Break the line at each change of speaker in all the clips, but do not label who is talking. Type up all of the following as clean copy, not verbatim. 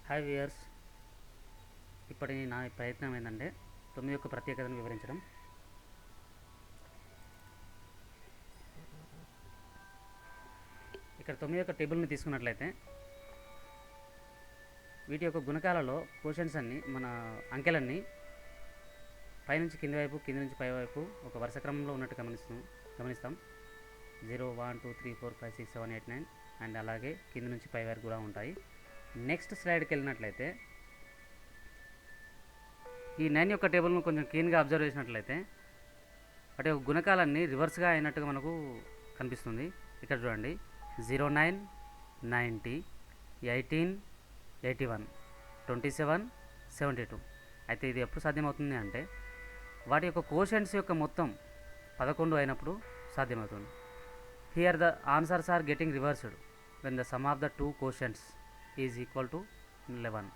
Hi viewers, ఇప్పటి నా ప్రయత్నం ఏంటంటే 9 యొక్క ప్రత్యేకతను వివరించడం. ఇక్కడ 9 యొక్క టేబుల్ని తీసుకున్నట్లయితే వీటి యొక్క గుణకాలలో క్వశ్చన్స్ అన్నీ మన అంకెలన్నీ పైనుంచి కింది వైపు, కింది నుంచి పై వైపు ఒక వరుస క్రమంలో ఉన్నట్టు గమనిస్తాం. 0 1 2 3 4 5 6 7 8 9 అండ్ అలాగే కింది నుంచి పై వరకు కూడా ఉంటాయి. నెక్స్ట్ స్లైడ్కి వెళ్ళినట్లయితే ఈ 9 యొక్క టేబుల్ను కొంచెం క్లీన్గా అబ్జర్వ్ చేసినట్లయితే వాటి యొక్క గుణకాలన్నీ రివర్స్గా అయినట్టుగా మనకు కనిపిస్తుంది. ఇక్కడ చూడండి, 09 90 18 81 27 72. అయితే ఇది ఎప్పుడు సాధ్యమవుతుంది అంటే వాటి యొక్క కోషంట్స్ యొక్క మొత్తం 11 అయినప్పుడు సాధ్యమవుతుంది. Here the answers are getting reversed when the sum of the two quotients is equal to 11.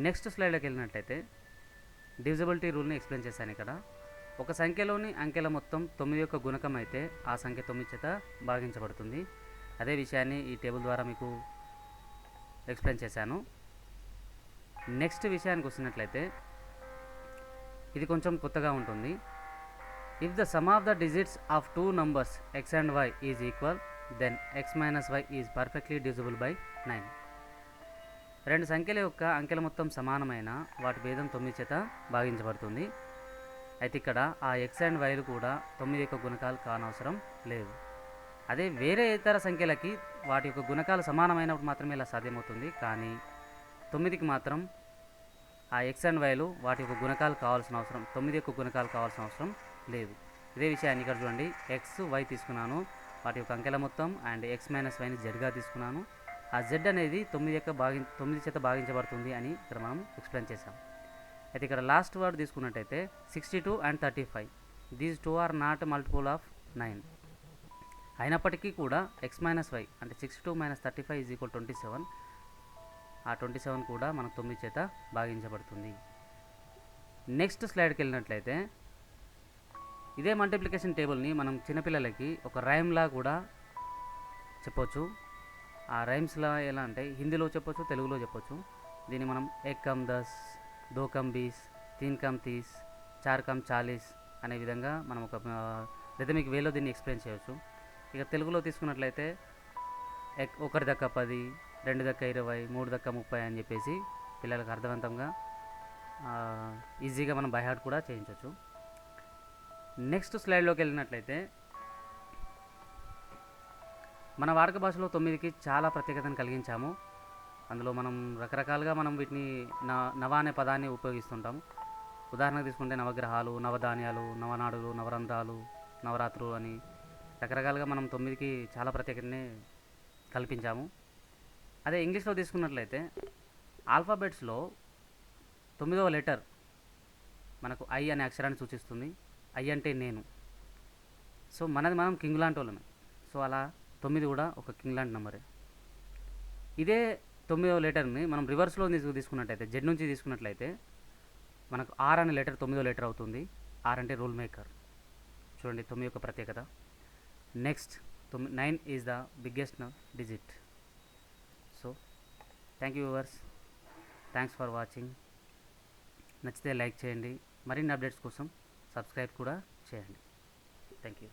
Next స్లైడ్లోకి వెళ్ళినట్లయితే డివిజిబిలిటీ రూల్ని ఎక్స్ప్లెయిన్ చేశాను. ఇక్కడ ఒక సంఖ్యలోని అంకెల మొత్తం 9 యొక్క గుణకం అయితే ఆ సంఖ్య 9 చేత భాగించబడుతుంది. అదే విషయాన్ని ఈ టేబుల్ ద్వారా మీకు ఎక్స్ప్లెయిన్ చేశాను. నెక్స్ట్ విషయానికి వచ్చినట్లయితే ఇది కొంచెం కొత్తగా ఉంటుంది. If the sum of the digits of two numbers x and y is equal then x minus y is perfectly divisible by 9. రెండు సంఖ్యల యొక్క అంకెల మొత్తం సమానమైన వాటి భేదం 9 చేత భాగించబడుతుంది. అయితే ఇక్కడ ఆ x అండ్ yలు కూడా 9 యొక్క గుణకాలు కానవసరం లేదు. అదే వేరే ఇతర సంఖ్యలకి వాటి యొక్క గుణకాలు సమానమైనప్పుడు మాత్రమే ఇలా సాధ్యమవుతుంది. కానీ 9కి మాత్రం ఆ x అండ్ yలు వాటి యొక్క గుణకాలు కావాల్సిన అవసరం 9 యొక్క గుణకాలు కావాల్సిన అవసరం లేదు. ఇదే విషయాన్ని ఇక్కడ చూడండి, x y తీసుకున్నాను, వాటి యొక్క అంకెల మొత్తం అండ్ x మైనస్ వైని జెడ్గా తీసుకున్నాను. ఆ జెడ్ అనేది 9 చేత భాగించబడుతుంది అని ఇక్కడ మనం ఎక్స్ప్లెయిన్ చేసాం. అయితే ఇక్కడ లాస్ట్ వర్డ్ తీసుకున్నట్టయితే 62 and 35, these two are not multiple of 9. అయినప్పటికీ కూడా x మైనస్ వై అంటే 62 మైనస్ 35 ఈజ్ ఈక్వల్ 27. ఆ 27 కూడా మనకు 9 చేత భాగించబడుతుంది. నెక్స్ట్ స్లైడ్కి వెళ్ళినట్లయితే ఇదే మల్టిప్లికేషన్ టేబుల్ని మనం చిన్నపిల్లలకి ఒక రైమ్లా కూడా చెప్పొచ్చు. ఆ రైమ్స్లా ఎలా అంటే హిందీలో చెప్పొచ్చు, తెలుగులో చెప్పొచ్చు. దీన్ని మనం 1 కమ్ 10, 2 కమ్ 20, 3 కమ్ 30, 4 కమ్ 40 అనే విధంగా మనం ఒక రిథమిక్ వేలో దీన్ని ఎక్స్ప్లెయిన్ చేయవచ్చు. ఇక తెలుగులో తీసుకున్నట్లయితే 1 దక్క 10, 2 దక్క 20, 3 దక్క 30 అని చెప్పేసి పిల్లలకు అర్థవంతంగా ఈజీగా మనం బై హార్ట్ కూడా చేయించవచ్చు. నెక్స్ట్ స్లైడ్లోకి వెళ్ళినట్లయితే మన వాడుక భాషలో 9కి చాలా ప్రత్యేకతను కలిగించాము. అందులో మనం రకరకాలుగా మనం వీటిని నవ అనే పదాన్ని ఉపయోగిస్తుంటాము. ఉదాహరణకు తీసుకుంటే నవగ్రహాలు, నవధాన్యాలు, నవనాడులు, నవరంధ్రాలు, నవరాత్రులు అని రకరకాలుగా మనం 9కి చాలా ప్రత్యేకతని కల్పించాము. అదే ఇంగ్లీష్లో తీసుకున్నట్లయితే ఆల్ఫాబెట్స్లో 9వ లెటర్ మనకు ఐ అనే అక్షరాన్ని సూచిస్తుంది. ఐ అంటే నేను. సో మనం కింగ్ లాంటి వాళ్ళమే. సో అలా 9 కూడా ఒక కింగ్ లాంటి నెంబరే. ఇదే 9వ లెటర్ని మనం రివర్స్లో తీసుకున్నట్టయితే జెడ్ నుంచి తీసుకున్నట్లయితే మనకు ఆర్ అనే లెటర్ 9వ లెటర్ అవుతుంది. ఆర్ అంటే రూల్ మేకర్. చూడండి 9 యొక్క ప్రత్యేకత. Next 9 is the biggest digit. So thank you viewers, thanks for watching. నచ్చితే లైక్ చేయండి. మరిన్ని అప్డేట్స్ కోసం సబ్స్క్రైబ్ కూడా చేయండి. Thank you.